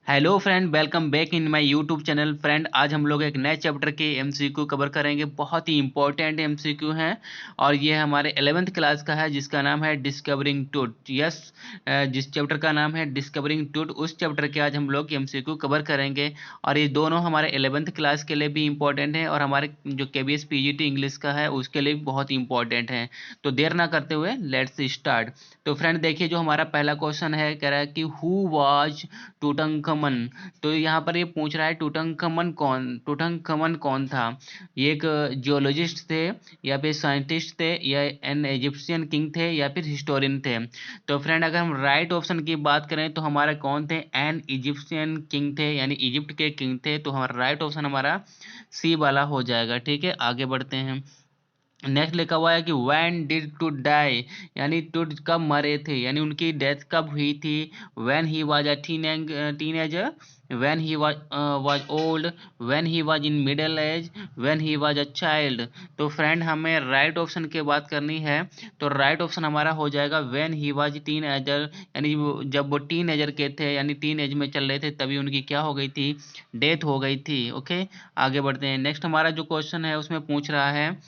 Hello friend, welcome back in my YouTube channel. Friend, आज हम लोग एक नए चैप्टर के एमसीक्यू कवर करेंगे। बहुत ही इंपॉर्टेंट एमसीक्यू हैं और ये हमारे 11th क्लास का है, जिसका नाम है डिस्कवरिंग ट्रुथ। यस, जिस चैप्टर का नाम है डिस्कवरिंग ट्रुथ, उस चैप्टर के आज हम लोग एमसीक्यू कवर करेंगे। और ये दोनों हमारे 11th क्लास के लिए भी इंपॉर्टेंट है और हमारे जो केबीएस पीजीटी इंग्लिश का है उसके लिए भी बहुत इंपॉर्टेंट है। तो देर ना करते हुए लेट्स स्टार्ट। तो फ्रेंड देखिए, जो हमारा पहला क्वेश्चन है, कह रहा है कि हु वाज टूटंखमन। तो यहाँ पर ये पूछ रहा है टूटंखमन कौन था। ये एक जियोलॉजिस्ट थे, या फिर साइंटिस्ट थे, या एन इजिप्शियन किंग थे, या फिर हिस्टोरियन थे। तो फ्रेंड, अगर हम राइट ऑप्शन की बात करें तो हमारे कौन थे, एन इजिप्शियन किंग थे, यानी इजिप्ट के किंग थे। तो हमारा राइट ऑप्शन हमारा सी वाला हो जाएगा। ठीक है, आगे बढ़ते हैं। नेक्स्ट लिखा हुआ है कि व्हेन डिड टू डाई, यानी टूट कब मरे थे, यानी उनकी डेथ कब हुई थी। When he was a teenager, when he was old, when he was in middle age, when he was a child. तो फ्रेंड, हमें राइट ऑप्शन की बात करनी है। तो राइट ऑप्शन हमारा हो जाएगा व्हेन ही वाज टीनेजर, यानी जब वो टीनेजर के थे, यानी टीन एज में चल रहे थे, तभी उनकी क्या हो गई थी, डेथ हो गई थी। ओके, आगे बढ़ते हैं। नेक्स्ट हमारा जो क्वेश्चन है उसमें पूछ रहा है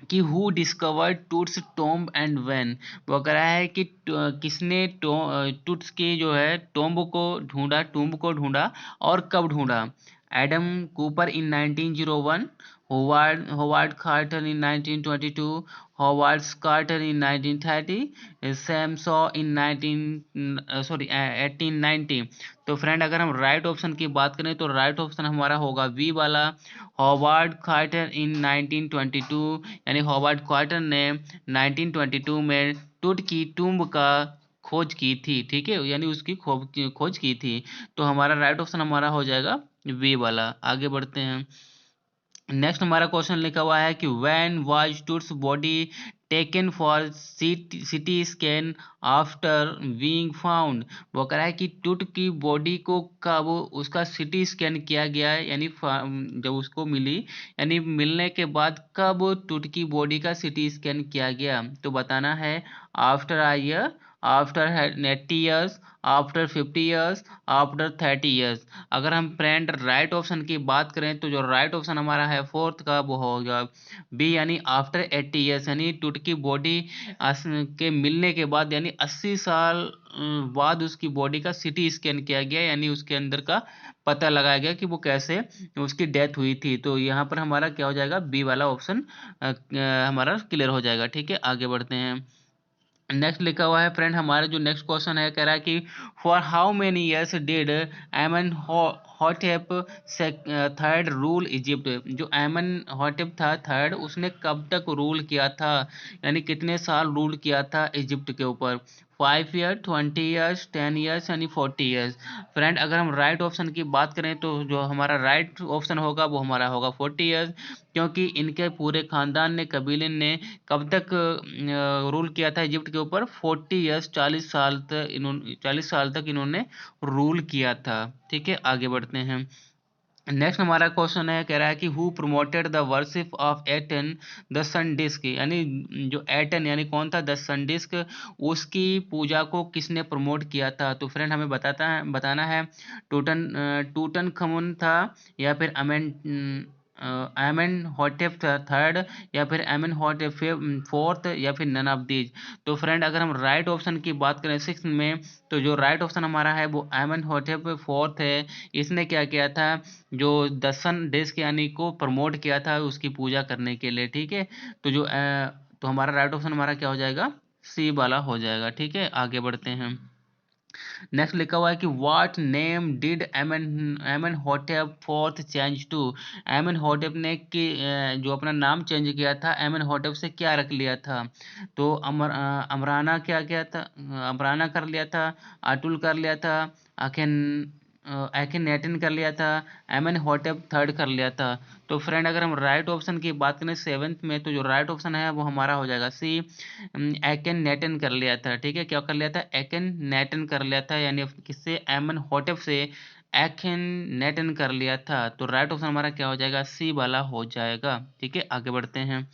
कि who discovered Toots tomb and when. वो कह रहा है कि किसने टूट्स की जो है टूम्ब को ढूंढा और कब ढूंढा। Adam Cooper in 1901, Howard Carter in 1922, Howard Carter in 1930, Sam Saw in 1890। तो फ्रेंड, अगर हम राइट ऑप्शन की बात करें तो राइट ऑप्शन हमारा होगा वी वाला, हॉवार्ड कार्टर इन 1922। यानी हॉवार्ड कार्टर ने 1922 में टूट की टूम्ब का खोज की थी। ठीक है, यानी उसकी खोज की थी। तो हमारा राइट ऑप्शन हमारा हो जाएगा वी वाला। आगे बढ़ते हैं। नेक्स्ट हमारा क्वेश्चन लिखा हुआ है कि when was Tut's body taken for CT scan after being found. वो कह रहा है कि टूट की बॉडी को कब उसका सिटी स्कैन किया गया है, यानी जब उसको मिली, यानी मिलने के बाद कब टूट की बॉडी का सिटी स्कैन किया गया। तो बताना है after a year, after 80 years, after 50 years, after 30 years. अगर हम फ्रेंड राइट ऑप्शन की बात करें तो जो राइट ऑप्शन हमारा है फोर्थ का, वो होगा बी, यानी आफ्टर 80 ईयर्स, यानी टुटकी बॉडी के मिलने के बाद, यानी 80 साल बाद उसकी बॉडी का सिटी स्कैन किया गया, यानी उसके अंदर का पता लगाया गया कि वो कैसे उसकी डेथ हुई थी। तो यहाँ पर हमारा क्या हो जाएगा, बी वाला ऑप्शन हमारा क्लियर हो जाएगा। ठीक है, आगे बढ़ते हैं। नेक्स्ट लिखा हुआ है फ्रेंड, हमारा जो नेक्स्ट क्वेश्चन है, कह रहा है कि for how many years did एमन हॉटेप थर्ड रूल इजिप्ट। जो एमन हॉटेप था थर्ड, उसने कब तक रूल किया था, यानी कितने साल रूल किया था इजिप्ट के ऊपर। 5 ईयर, 20 ईयर्स, 10 ईयर्स, यानी 40 ईयर्स। फ्रेंड, अगर हम राइट ऑप्शन की बात करें तो जो हमारा राइट ऑप्शन होगा वो हमारा होगा 40 ईयर्स, क्योंकि इनके पूरे खानदान ने, कबीले ने कब तक रूल किया था इजिप्ट के ऊपर। 40 ईयर्स, 40 साल तक इन्होंने रूल किया था। ठीक है, आगे बढ़ते हैं। नेक्स्ट हमारा क्वेश्चन है, कह रहा है कि who promoted the worship of Aten the sun disc. यानी जो एटन, यानी कौन था, द सन डिस्क, उसकी पूजा को किसने प्रमोट किया था। तो फ्रेंड, हमें बताना है टूटन खमुन था, या फिर एमन हॉटेप थर्ड, या फिर एमन हॉटेप फोर्थ, या फिर नन ऑफ दीज। तो फ्रेंड, अगर हम राइट ऑप्शन की बात करें सिक्स में, तो जो राइट ऑप्शन हमारा है वो एमन हॉटेप फोर्थ है। इसने क्या किया था, जो दसन डिस्क यानी को प्रमोट किया था उसकी पूजा करने के लिए। ठीक है, तो तो हमारा राइट ऑप्शन हमारा क्या हो जाएगा, सी वाला हो जाएगा। ठीक है, आगे बढ़ते हैं। नेक्स्ट लिखा हुआ है कि व्हाट नेम डिड एमन होटेप फोर्थ चेंज टू। एमन होटेप ने जो अपना नाम चेंज किया था, एमन होटेप से क्या रख लिया था। तो अमराना क्या किया था, अमराना कर लिया था, अटुल कर लिया था, अखिन एखिनेटन कर लिया था, एमन होटेप थर्ड कर लिया था। तो फ्रेंड, अगर हम राइट ऑप्शन की बात करें सेवेंथ में, तो जो राइट ऑप्शन है वो हमारा हो जाएगा सी, एकन नेटन कर लिया था। ठीक है, क्या कर लिया था, एकन नेटन कर लिया था, यानी किससे, एमन होटेप से एकन नेटन कर लिया था। तो राइट ऑप्शन हमारा क्या हो जाएगा, सी वाला हो जाएगा। ठीक है, आगे बढ़ते हैं।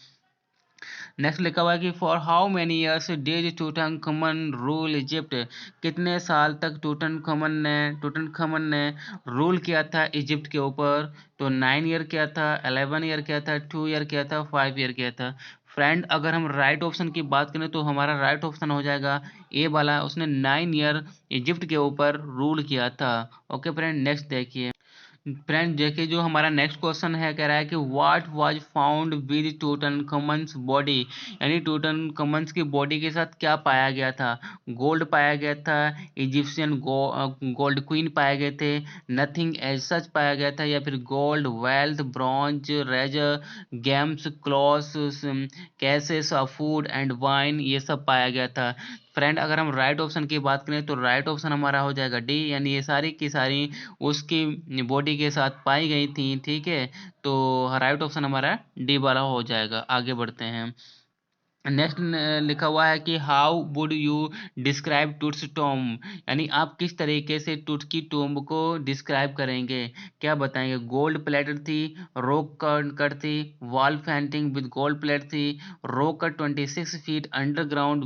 नेक्स्ट लिखा हुआ है कि for how many years did Tutankhamun rule Egypt, कितने साल तक टूटनखमन ने रूल किया था इजिप्ट के ऊपर। तो 9 ईयर किया था, 11 ईयर किया था, 2 ईयर किया था, 5 ईयर किया था। फ्रेंड अगर हम राइट ऑप्शन की बात करें तो हमारा राइट ऑप्शन हो जाएगा ए वाला, उसने 9 ईयर इजिप्ट के ऊपर रूल किया था। ओके फ्रेंड, नेक्स्ट देखिए। फ्रेंड देखिए जो हमारा नेक्स्ट क्वेश्चन है, कह रहा है कि what was found with Tutankhamun's body, यानी टूटनखमन्स की बॉडी के साथ क्या पाया गया था। गोल्ड पाया गया था, इजिप्शियन गोल्ड क्वीन पाए गए थे, नथिंग एज सच पाया गया था, या फिर gold, wealth, bronze, razor, games, clothes, cases of food and wine, ये सब पाया गया था। फ्रेंड अगर हम राइट ऑप्शन की बात करें तो राइट ऑप्शन हमारा हो जाएगा डी, यानी ये सारी की सारी उसकी बॉडी के साथ पाई गई थी। ठीक है, तो राइट ऑप्शन हमारा डी वाला हो जाएगा। आगे बढ़ते हैं। नेक्स्ट लिखा हुआ है कि how would you describe Toots tomb, यानी आप किस तरीके से टूट की टॉम्ब को डिस्क्राइब करेंगे, क्या बताएंगे। गोल्ड प्लेटेड थी, रॉक कट थी, wall painting with gold plate थी, rock cut 26 feet underground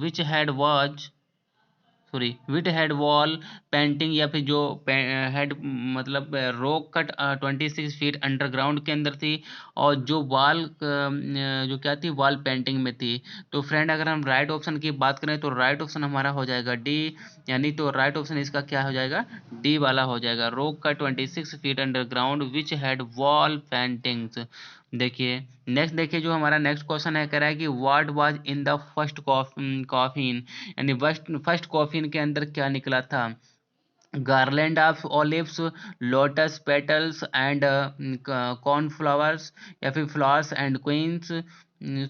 which had was sorry with head wall painting, या फिर जो हेड मतलब रॉक कट 26 फीट अंडरग्राउंड के अंदर थी, और जो वॉल जो क्या थी, वॉल पेंटिंग में थी। तो फ्रेंड अगर हम राइट ऑप्शन की बात करें तो राइट ऑप्शन हमारा हो जाएगा डी, यानी तो राइट ऑप्शन इसका क्या हो जाएगा, डी वाला हो जाएगा। रॉक का 26 feet underground which had wall paintings. देखिए नेक्स्ट, देखिए जो हमारा नेक्स्ट क्वेश्चन है, कह रहा है कि what was in the first coffin, यानी फर्स्ट कॉफिन के अंदर क्या निकला था। Garland of olives, lotus petals and cornflowers, या फिर flowers and queens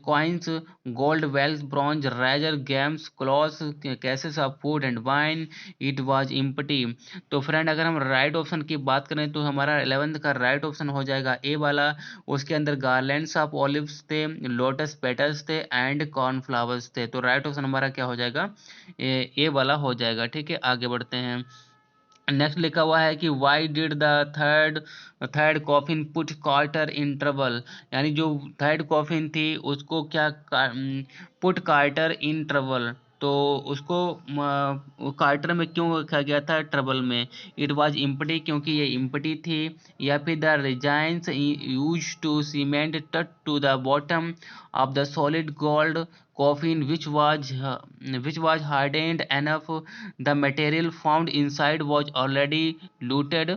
coins, gold, wealth, bronze, razor, games, clothes, cases of food and wine, it was empty. तो friend अगर हम राइट ऑप्शन की बात करें तो हमारा 11th का राइट ऑप्शन हो जाएगा ए वाला, उसके अंदर गार्लैंड्स ऑफ ऑलिव्स थे, लोटस पेटल्स थे एंड कॉर्नफ्लावर्स थे। तो राइट ऑप्शन हमारा क्या हो जाएगा, ए वाला हो जाएगा। ठीक है, आगे बढ़ते हैं। नेक्स्ट लिखा हुआ है कि why did the third third coffin put Carter in trouble, यानी जो थर्ड कॉफिन थी उसको क्या पुट कार्टर इन ट्रबल, तो उसको कार्टर में क्यों रखा गया था, ट्रबल में। इट वाज इम्पटी, क्योंकि ये इम्पटी थी, या फिर the resins use to cement टट to the bottom of the solid gold coffin which was hardened enough, the material found inside was already looted,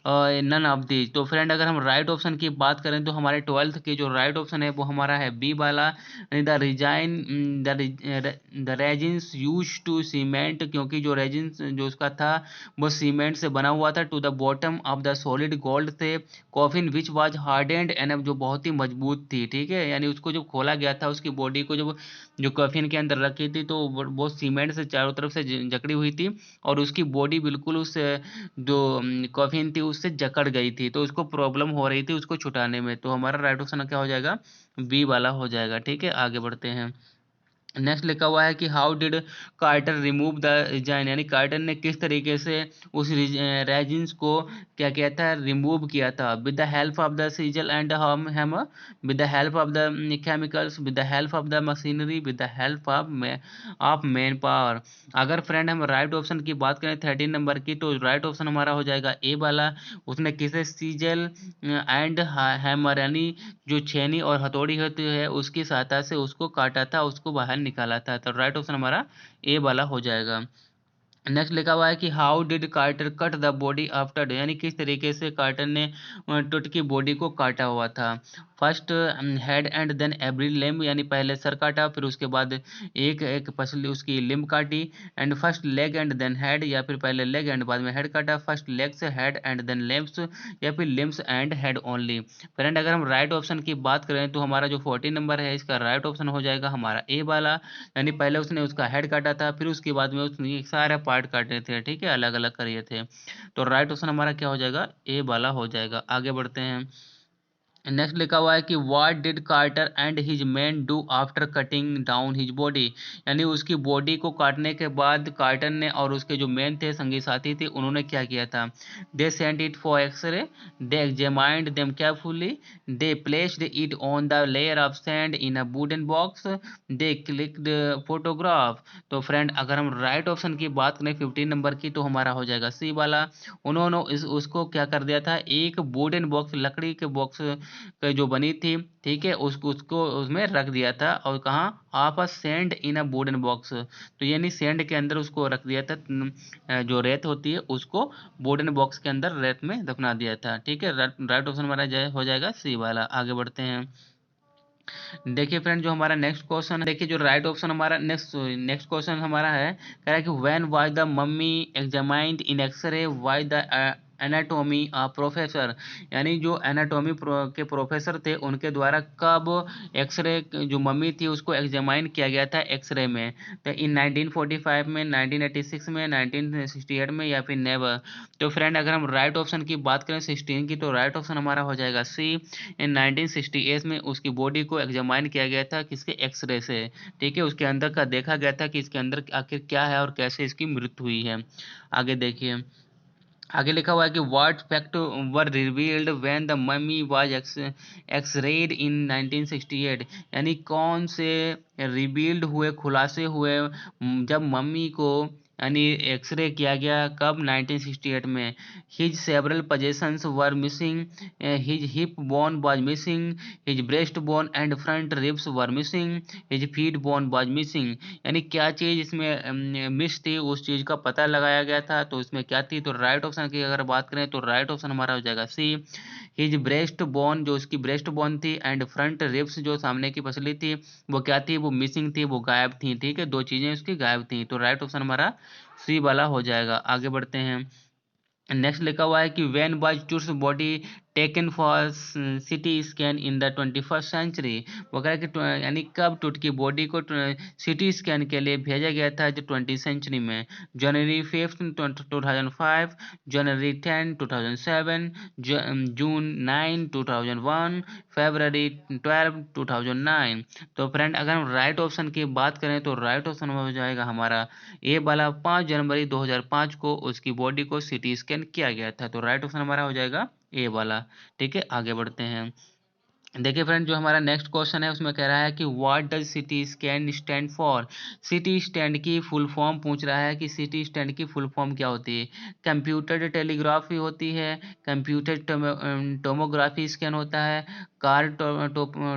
none of these. तो friend अगर हम right option की बात करें तो हमारे 12th की जो राइट ऑप्शन है वो हमारा है बी वाला, the resin the resins use to cement, क्योंकि जो रेजिन्स जो उसका था वो सीमेंट से बना हुआ था, to the bottom of the solid gold थे, coffin which was hardened enough, जो बहुत ही मजबूत थी। ठीक है, यानी उसको जब खोला गया था उसकी बॉडी को जब जो कॉफिन के अंदर रखी थी तो वो सीमेंट से चारों तरफ से जकड़ी हुई थी, और उसकी बॉडी बिल्कुल उस जो कॉफिन थी उससे जकड़ गई थी, तो उसको प्रॉब्लम हो रही थी उसको छुटाने में। तो हमारा राइट ऑप्शन क्या हो जाएगा, बी वाला हो जाएगा। ठीक है, आगे बढ़ते हैं। नेक्स्ट लिखा हुआ है कि how did Carter remove the resin, यानी कार्टर ने किस तरीके से उस रेजिन्स को क्या किया था, रिमूव किया था। With the help of the सीजल and hammer, with the help of the chemicals, with the help of the machinery, with the help of man power. अगर फ्रेंड हम राइट ऑप्शन की बात करें 13 नंबर की, तो राइट ऑप्शन हमारा हो जाएगा ए वाला, उसने किसे सीजल एंड हैमर, यानी जो छेनी और हथौड़ी होती है उसकी सहायता से उसको काटा था, उसको बाहर निकाला था। तो राइट ऑप्शन हमारा ए वाला हो जाएगा। नेक्स्ट लिखा हुआ है कि how did Carter cut the body after, यानी किस तरीके से कार्टर ने टुट की बॉडी को काटा हुआ था। First head and then every limb, यानी पहले सर काटा फिर उसके बाद एक एक पसली उसकी लिम्ब काटी, and first leg and then head, या फिर पहले लेग एंड बाद में हेड काटा, first legs head and then limbs, या फिर limbs and head only. Friend अगर हम राइट ऑप्शन की बात करें तो हमारा जो 14 नंबर है इसका राइट ऑप्शन हो जाएगा हमारा ए वाला, यानी पहले उसने उसका हेड काटा था फिर उसके बाद में उसने सारे पार्ट काटे थे। ठीक है, अलग अलग करे थे। तो राइट ऑप्शन हमारा क्या हो जाएगा, ए वाला हो जाएगा। आगे बढ़ते हैं। नेक्स्ट लिखा हुआ है कि what did Carter and his man do after cutting down his body, यानी उसकी बॉडी को काटने के बाद कार्टर ने और उसके जो मैन थे, संगी साथी थे, उन्होंने क्या किया था। They sent it for x-ray, they examined them carefully, they placed it on the layer of sand in a wooden box, they clicked photograph. तो फ्रेंड अगर हम राइट ऑप्शन की बात करें 15 नंबर की, तो हमारा हो जाएगा सी वाला। उन्होंने उसको क्या कर दिया था, एक वुडन बॉक्स, लकड़ी के बॉक्स जो बनी थी, ठीक है, उसको उसको उसमें रख दिया था। और कहाँ, आप send in a wooden box, तो यानी सेंड के अंदर उसको रख दिया था। जो रेत होती है उसको वुडन बॉक्स के अंदर रेत में दफना दिया था। ठीक है, राइट ऑप्शन हमारा हो जाएगा सी वाला। आगे बढ़ते हैं। देखिए फ्रेंड, जो हमारा नेक्स्ट क्वेश्चन है, देखिए जो राइट ऑप्शन हमारा नेक्स्ट क्वेश्चन हमारा है, कह रहा है कि when was the mummy examined in x-ray was the anatomy professor, यानी जो एनाटोमी के प्रोफेसर थे, उनके द्वारा कब एक्सरे जो मम्मी थी उसको एग्जामाइन किया गया था एक्सरे में। तो इन 1945 में, 1986 में, 1968 में, या फिर नेवर। तो फ्रेंड अगर हम राइट ऑप्शन की बात करें 16 की, तो राइट ऑप्शन हमारा हो जाएगा सी। इन 1968 में उसकी बॉडी को एग्जामाइन किया गया था, किसके, एक्सरे से। ठीक है, उसके अंदर का देखा गया था कि इसके अंदर आखिर क्या है और कैसे इसकी मृत्यु हुई है। आगे देखिए, आगे लिखा हुआ है कि what fact were revealed when the mummy was x-rayed in 1968, यानी कौन से रिवील्ड हुए, खुलासे हुए, जब मम्मी को यानी एक्सरे किया गया, कब, 1968 में। His several possessions were missing, his hip bone was missing, his breast bone and front ribs were missing, his feet bone was missing, यानी क्या चीज इसमें मिस थी, उस चीज का पता लगाया गया था। तो इसमें क्या थी, तो राइट ऑप्शन की अगर बात करें तो राइट ऑप्शन हमारा हो जाएगा सी। हिज ब्रेस्ट बोन, जो उसकी ब्रेस्ट बोन थी, एंड फ्रंट रिब्स, जो सामने की पसली थी, वो क्या थी, वो मिसिंग थी, वो गायब थी। ठीक है, दो चीजें उसकी गायब थी। तो राइट ऑप्शन हमारा सी वाला हो जाएगा। आगे बढ़ते हैं। नेक्स्ट लिखा हुआ है कि when was Tut's body taken for CT scan in the 21st century, वगैरह कि यानी कब टूट की बॉडी को सिटी स्कैन के लिए भेजा गया था, जो 20th सेंचुरी में। जनवरी 5 2005, जनवरी 10 2007, जून 9 2001, February 12 2009। तो फ्रेंड अगर हम राइट ऑप्शन की बात करें तो राइट ऑप्शन हो जाएगा हमारा ए वाला, 5 जनवरी 2005 को उसकी बॉडी को सीटी स्कैन किया गया था। तो राइट ऑप्शन हमारा हो जाएगा ए वाला। ठीक है, आगे बढ़ते हैं। देखिए फ्रेंड, जो हमारा नेक्स्ट क्वेश्चन है उसमें कह रहा है कि what does CT scan stand for. City stand की फुल फॉर्म पूछ रहा है कि सिटी स्टैंड की फुल फॉर्म क्या होती है। कंप्यूटर टेलीग्राफी होती है, कंप्यूटर टोमोग्राफी स्कैन होता है, कार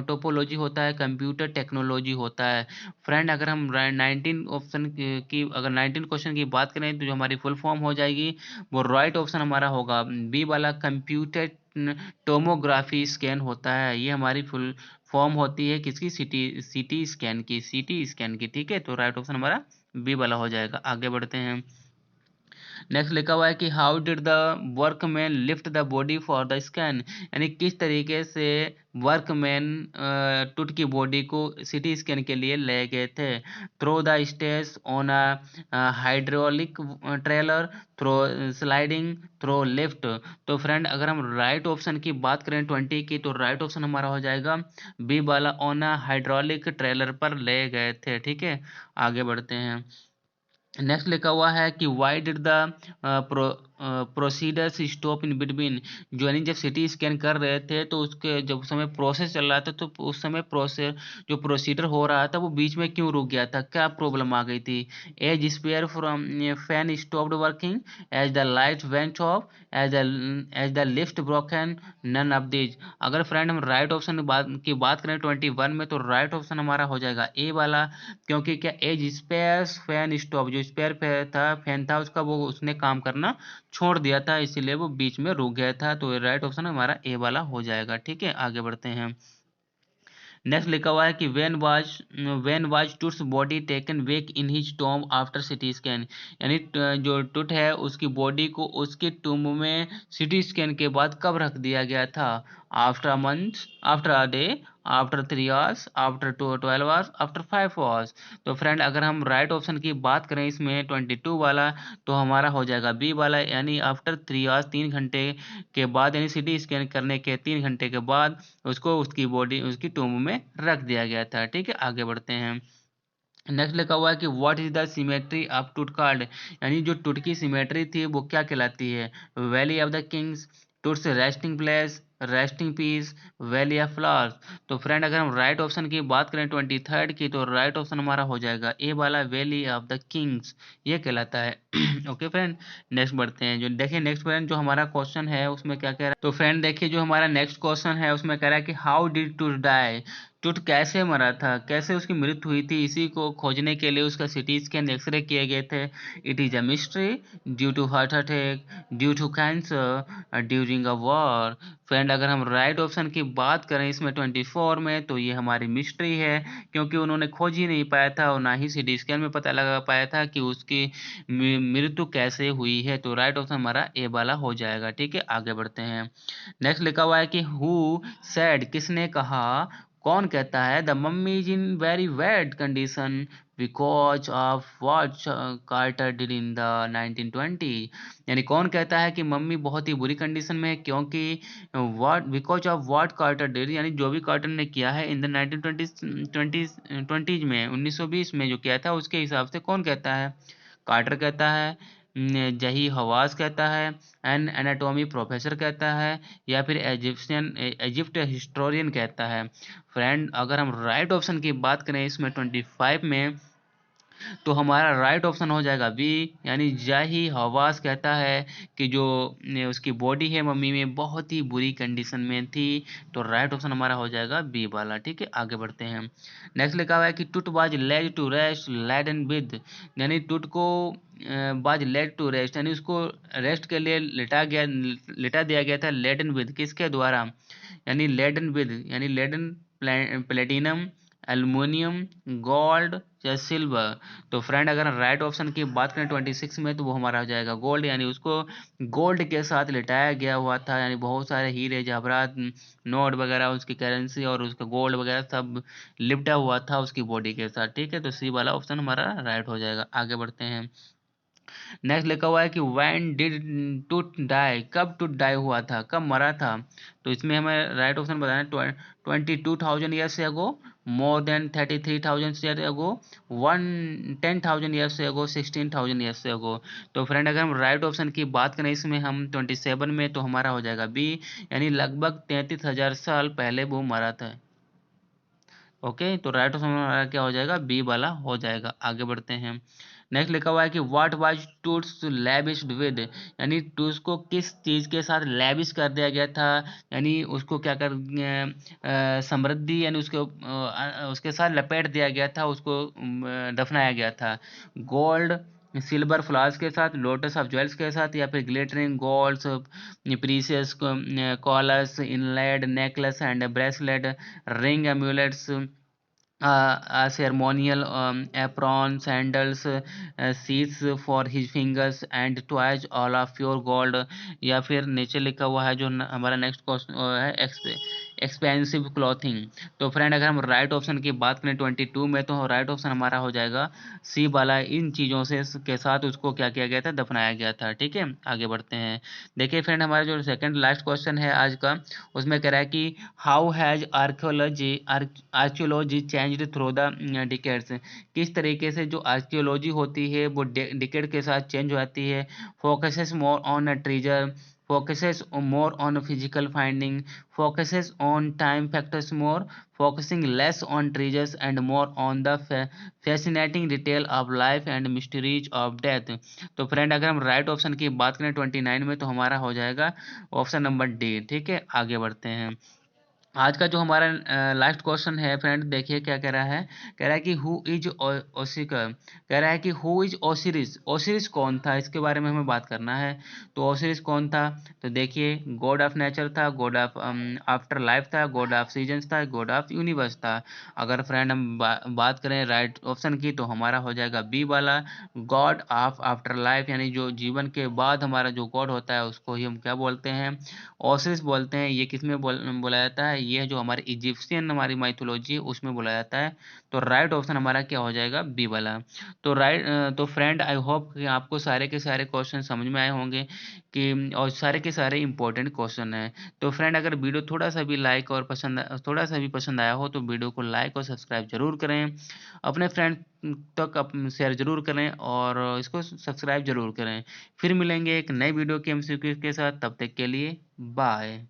टोपोलॉजी होता है, कंप्यूटर टेक्नोलॉजी होता है। फ्रेंड अगर हम 19 ऑप्शन की अगर 19 क्वेश्चन की बात करें तो जो हमारी फुल फॉर्म हो जाएगी, वो राइट ऑप्शन हमारा होगा बी वाला, कंप्यूटर टोमोग्राफी स्कैन होता है। ये हमारी फुल फॉर्म होती है किसकी, सीटी स्कैन की। ठीक है, तो राइट ऑप्शन हमारा बी वाला हो जाएगा। आगे बढ़ते हैं। नेक्स्ट लिखा हुआ है कि how did the workman lift the body for the scan, यानी किस तरीके से वर्कमैन टुट की बॉडी को सिटी स्कैन के लिए ले गए थे। Through the stage on a hydraulic trailer, through sliding, through lift. तो फ्रेंड अगर हम राइट ऑप्शन की बात करें 20 की, तो राइट ऑप्शन हमारा हो जाएगा बी वाला, ऑन अ हाइड्रोलिक ट्रेलर पर ले गए थे। ठीक है, आगे बढ़ते हैं। नेक्स्ट लिखा हुआ है कि why did the procedures stop in between, जो यानी जब सिटी स्कैन कर रहे थे तो उसके जब समय प्रोसेस चल रहा था, तो उस समय प्रोसेस जो प्रोसीडर हो रहा था वो बीच में क्यों रुक गया था, क्या प्रॉब्लम आ गई थी। As spare from fan stopped working, as the light went off, as the lift broken, none of these. अगर फ्रेंड हम राइट ऑप्शन की बात करें 21 में, तो राइट ऑप्शन हमारा हो जाएगा ए वाला, क्योंकि क्या, एज स्पेस फैन स्टॉप, जो स्पेयर फैन था उसका वो उसने काम करना छोड़ दिया था, इसीलिए वो बीच में रुक गया था। तो राइट ऑप्शन हमारा ए वाला हो जाएगा। ठीक है, आगे बढ़ते हैं। नेक्स्ट लिखा हुआ है कि when was Tut's body taken wake in his Tom after CT scan, यानी जो टूट है उसकी बॉडी को उसके टूम में सिटी स्कैन के बाद कब रख दिया गया था। After a month, after a day, after 3 hours, after 12 hours, after 5 hours। तो फ्रेंड अगर हम राइट ऑप्शन की बात करें इसमें 22 वाला, तो हमारा हो जाएगा बी वाला, यानी आफ्टर 3 hours, 3 घंटे के बाद, यानी सिटी स्कैन करने के 3 घंटे के बाद उसको उसकी बॉडी उसकी टूम्ब में रख दिया गया था। ठीक है, आगे बढ़ते हैं। नेक्स्ट लिखा हुआ है कि what is the symmetry of टुटकार्ड, यानी जो टुट की सिमेट्री थी वो क्या कहलाती है? Valley of the kings, Tut's resting place, resting piece, valley of flowers. तो फ्रेंड अगर हम राइट ऑप्शन की बात करें 23rd की, तो राइट ऑप्शन हमारा हो जाएगा ए वाला, वैली ऑफ द किंग्स, ये कहलाता है। ओके फ्रेंड, नेक्स्ट बढ़ते हैं। जो देखिए नेक्स्ट फ्रेंड जो हमारा क्वेश्चन है उसमें क्या कह रहा है, तो फ्रेंड देखिए जो हमारा नेक्स्ट क्वेश्चन है उसमें कह रहा है कि हाउ डिड टू डाई, टुट कैसे मरा था, कैसे उसकी मृत्यु हुई थी, इसी को खोजने के लिए उसका सिटी स्कैन एक्सरे किए गए थे। It is a mystery, due to heart attack, due to cancer, during a war. Friend अगर हम राइट ऑप्शन की बात करें इसमें 24 में, तो ये हमारी मिस्ट्री है, क्योंकि उन्होंने खोज ही नहीं पाया था और ना ही सिटी स्कैन में पता लगा पाया था कि उसकी मृत्यु कैसे हुई है। तो राइट ऑप्शन हमारा ए वाला हो जाएगा। ठीक है, आगे बढ़ते हैं। नेक्स्ट लिखा हुआ है कि हु सेड, किसने कहा, कौन कहता है, the mummy is in very bad condition because of what Carter did in the 1920, यानी कौन कहता है कि मम्मी बहुत ही बुरी कंडीशन में है, क्योंकि what, because of what Carter did, यानी जो भी कार्टर ने किया है इन द 1920 में, 1920 में जो किया था उसके हिसाब से कौन कहता है? कार्टर कहता है, जही हवास कहता है, एन एनाटॉमी प्रोफेसर कहता है, या फिर इजिप्ट हिस्टोरियन कहता है। फ्रेंड अगर हम राइट ऑप्शन की बात करें इसमें 25 में, तो हमारा राइट ऑप्शन हो जाएगा बी, यानी जाही हवास कहता है कि जो उसकी बॉडी है मम्मी में बहुत ही बुरी कंडीशन में थी। तो राइट ऑप्शन हमारा हो जाएगा बी वाला। ठीक है, आगे बढ़ते हैं। नेक्स्ट लिखा हुआ है कि Tut was laid to rest laden with, यानी टुट को वाज लेड टू रेस्ट, यानी उसको रेस्ट के लिए लिटा दिया गया था लेडन विद, किसके द्वारा? यानी लेडन विद, यानी लेडन प्लेटिनम, एल्युमिनियम, गोल्ड या सिल्वर। तो फ्रेंड अगर राइट ऑप्शन की बात करें 26 में, तो वो हमारा हो जाएगा गोल्ड, यानी उसको गोल्ड के साथ लिटाया गया हुआ था, यानी बहुत सारे हीरे जवाहरात, नोट वगैरह, उसकी करेंसी और उसका गोल्ड वगैरह सब लिपटा हुआ था उसकी बॉडी के साथ। ठीक है, तो सी वाला ऑप्शन हमारा राइट हो जाएगा। आगे बढ़ते हैं। नेक्स्ट लिखा हुआ है कि व्हेन डिड टूट डाई, कब टूट डाई हुआ था, कब मरा था? तो इसमें हमें राइट ऑप्शन बताना है। 22,000 years ago, more than 33,000 years ago, 10,000 years ago, 16,000 years ago. तो फ्रेंड अगर हम राइट ऑप्शन की बात करें इसमें हम 27 में, तो हमारा हो जाएगा बी, यानी लगभग 33,000 साल पहले वो मरा था। ओके, तो राइट ऑप्शन हमारा क्या हो जाएगा? बी वाला हो जाएगा। आगे बढ़ते हैं। नेक्स्ट लिखा हुआ है कि व्हाट वाज टूट्स लैविश्ड विद, यानी टूट्स को किस चीज के साथ लैविश कर दिया गया था, यानी उसको क्या कर समृद्धि, यानी उसको उसके साथ लपेट दिया गया था, उसको दफनाया गया था। गोल्ड, सिल्वर फ्लावर्स के साथ, लोटस ऑफ ज्वेल्स के साथ, या फिर glittering golds, precious collars, inlaid necklace and bracelet, ring, amulets, ceremonial apron, sandals, seats for his fingers and toys all of pure gold। या फिर नीचे लिखा हुआ है जो हमारा नेक्स्ट क्वेश्चन है, एक्सपेंसिव क्लॉथिंग। तो फ्रेंड अगर हम राइट ऑप्शन की बात करें 22 में, तो राइट ऑप्शन हमारा हो जाएगा सी वाला, इन चीज़ों से के साथ उसको क्या किया गया था? दफनाया गया था। ठीक है, आगे बढ़ते हैं। देखिए फ्रेंड हमारा जो सेकंड लास्ट क्वेश्चन है आज का, उसमें कह रहा है कि how has archaeology changed through the decades, किस तरीके से जो आर्कियोलॉजी होती है वो डिकेड के साथ चेंज होती है। Focuses more on treasure, focuses more on physical finding, focuses on time factors more, focusing less on treasures and more on the fascinating detail of life and mysteries of death। तो friend अगर हम right option की बात करें 29 में, तो हमारा हो जाएगा ऑप्शन नंबर डी। ठीक है, आगे बढ़ते हैं। आज का जो हमारा लास्ट क्वेश्चन है फ्रेंड, देखिए क्या कह रहा है। कह रहा है कि हु इज ओसिकर, कह रहा है कि हु इज ओसिरिस, ओसिरिस कौन था, इसके बारे में हमें बात करना है। तो ओसिरिस कौन था, तो देखिए गॉड ऑफ नेचर था, गॉड ऑफ आफ्टर लाइफ था, गॉड ऑफ सीजन्स था, गॉड ऑफ यूनिवर्स था। अगर फ्रेंड हम बात करें राइट ऑप्शन की, तो हमारा हो जाएगा बी वाला, गॉड ऑफ आफ्टर लाइफ, यानी जो जीवन के बाद हमारा जो गॉड होता है उसको ही हम क्या बोलते हैं, ओसिरिस बोलते हैं। ये किस में बोला जाता है, ये जो हमारे इजिप्शियन हमारी माइथोलॉजी है उसमें बोला जाता है। तो राइट ऑप्शन हमारा क्या हो जाएगा, बी वाला। तो तो फ्रेंड आई होप कि आपको सारे के सारे क्वेश्चन समझ में आए होंगे कि, और सारे के सारे इंपॉर्टेंट क्वेश्चन हैं। तो फ्रेंड अगर वीडियो थोड़ा सा भी लाइक और पसंद, थोड़ा सा भी पसंद आया हो, तो वीडियो को लाइक और सब्सक्राइब जरूर करें, अपने फ्रेंड तक शेयर जरूर करें, और इसको सब्सक्राइब जरूर करें। फिर मिलेंगे एक नए वीडियो के एमसीक्यू के साथ, तब तक के लिए बाय।